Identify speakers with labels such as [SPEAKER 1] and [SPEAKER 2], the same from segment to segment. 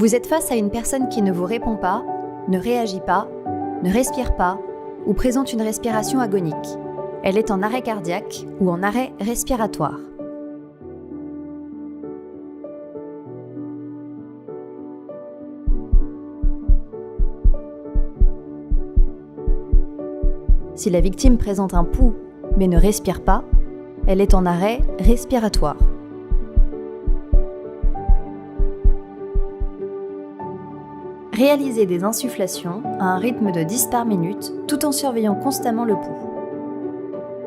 [SPEAKER 1] Vous êtes face à une personne qui ne vous répond pas, ne réagit pas, ne respire pas ou présente une respiration agonique. Elle est en arrêt cardiaque ou en arrêt respiratoire. Si la victime présente un pouls mais ne respire pas, elle est en arrêt respiratoire. Réalisez des insufflations à un rythme de 10 par minute tout en surveillant constamment le pouls.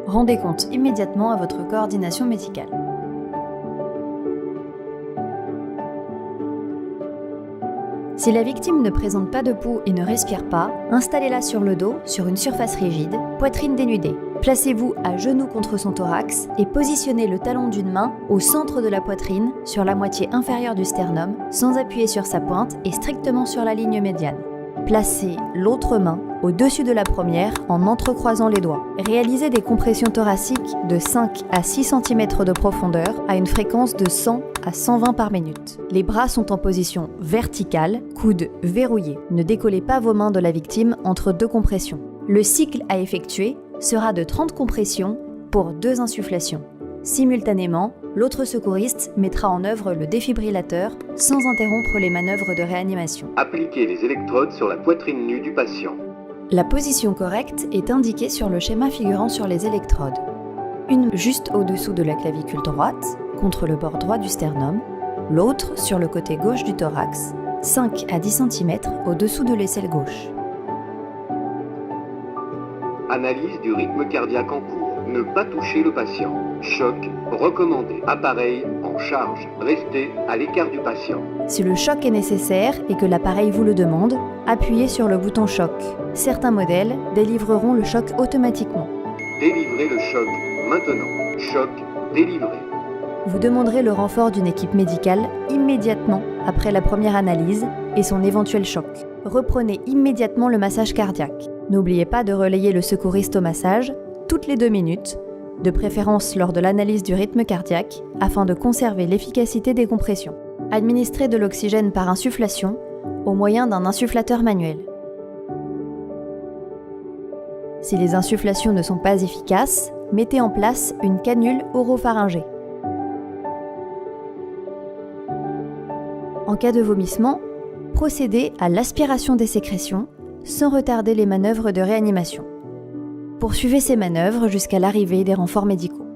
[SPEAKER 1] Rendez compte immédiatement à votre coordination médicale. Si la victime ne présente pas de pouls et ne respire pas, installez-la sur le dos, sur une surface rigide, poitrine dénudée. Placez-vous à genoux contre son thorax et positionnez le talon d'une main au centre de la poitrine, sur la moitié inférieure du sternum, sans appuyer sur sa pointe et strictement sur la ligne médiane. Placez l'autre main au-dessus de la première en entrecroisant les doigts. Réalisez des compressions thoraciques de 5 à 6 cm de profondeur à une fréquence de 100 à 120 par minute. Les bras sont en position verticale, coudes verrouillés. Ne décollez pas vos mains de la victime entre deux compressions. Le cycle à effectuer sera de 30 compressions pour 2 insufflations. Simultanément, l'autre secouriste mettra en œuvre le défibrillateur sans interrompre les manœuvres de réanimation.
[SPEAKER 2] Appliquez les électrodes sur la poitrine nue du patient.
[SPEAKER 1] La position correcte est indiquée sur le schéma figurant sur les électrodes. Une juste au-dessous de la clavicule droite, contre le bord droit du sternum, l'autre sur le côté gauche du thorax, 5 à 10 cm au-dessous de l'aisselle gauche.
[SPEAKER 2] Analyse du rythme cardiaque en cours. Ne pas toucher le patient. Choc recommandé. Appareil en charge. Restez à l'écart du patient.
[SPEAKER 1] Si le choc est nécessaire et que l'appareil vous le demande, appuyez sur le bouton choc. Certains modèles délivreront le choc automatiquement.
[SPEAKER 2] Délivrez le choc maintenant. Choc délivré.
[SPEAKER 1] Vous demanderez le renfort d'une équipe médicale immédiatement après la première analyse et son éventuel choc. Reprenez immédiatement le massage cardiaque. N'oubliez pas de relayer le secouriste au massage toutes les 2 minutes, de préférence lors de l'analyse du rythme cardiaque, afin de conserver l'efficacité des compressions. Administrez de l'oxygène par insufflation au moyen d'un insufflateur manuel. Si les insufflations ne sont pas efficaces, mettez en place une canule oropharyngée. En cas de vomissement, procédez à l'aspiration des sécrétions sans retarder les manœuvres de réanimation. Poursuivez ces manœuvres jusqu'à l'arrivée des renforts médicaux.